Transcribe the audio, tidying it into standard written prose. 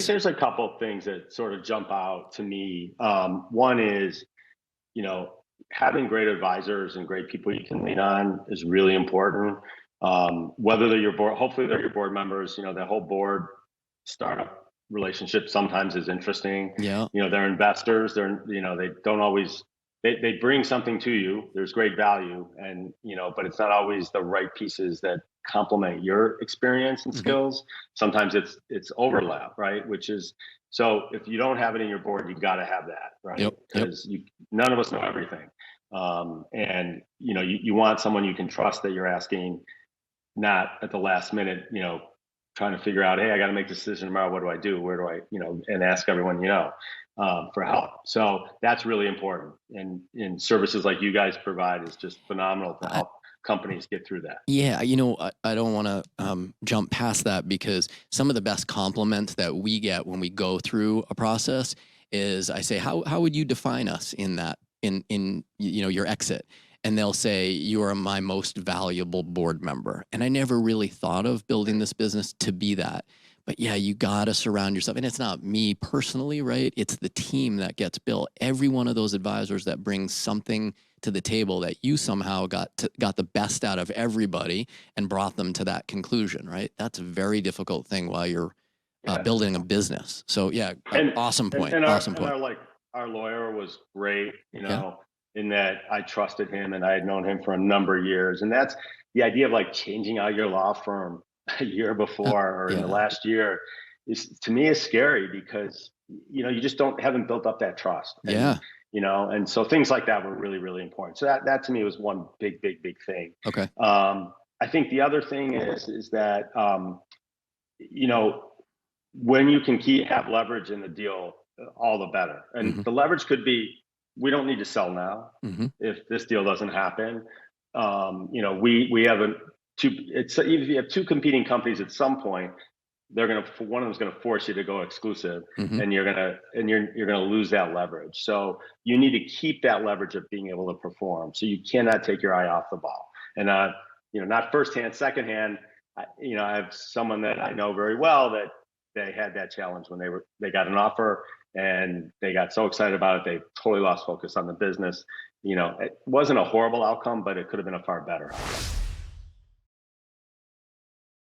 there's a couple of things that sort of jump out to me. One is, you know, having great advisors and great people you can lean on is really important. Whether they're your board, hopefully they're your board members. You know, the whole board startup relationship sometimes is interesting. Yeah. You know, they're investors. They don't always, they bring something to you. There's great value, and but it's not always the right pieces that complement your experience and Hmm. skills. Sometimes it's overlap, right? Which is, so if you don't have it in your board, you got to have that, right? Yep. Yep. Because none of us know everything. And you want someone you can trust, that you're asking, not at the last minute, trying to figure out, hey, I got to make this decision tomorrow. What do I do? Where do I, and ask everyone, for help. So that's really important. And in services like you guys provide is just phenomenal to I, help companies get through that. yeah, I don't want to jump past that, because some of the best compliments that we get when we go through a process is, I say, how would you define us in that, in your exit? And they'll say, you are my most valuable board member. And I never really thought of building this business to be that. But yeah, you got to surround yourself. And it's not me personally, right? It's the team that gets built. Every one of those advisors that brings something to the table, that you somehow got the best out of everybody and brought them to that conclusion, right? That's a very difficult thing while you're Yeah. building a business. So yeah, And awesome point. and Awesome point. our lawyer was great, Yeah. in that I trusted him and I had known him for a number of years. And that's the idea of like changing out your law firm a year before or in the Yeah. last year, is, to me, is scary, because you just haven't built up that trust. And Yeah. and so things like that were really, really important. So that to me was one big, big, big thing. Okay. I think the other thing is that you know when you can have leverage in the deal, all the better. And Hmm. the leverage could be, we don't need to sell now Hmm. if this deal doesn't happen. We have it's, if you have two competing companies, at some point one of them's gonna force you to go exclusive, Hmm. and you're gonna lose that leverage. So you need to keep that leverage of being able to perform. So you cannot take your eye off the ball. And not firsthand, secondhand. I have someone that I know very well that they had that challenge when they got an offer, and they got so excited about it, they totally lost focus on the business. It wasn't a horrible outcome, but it could have been a far better outcome.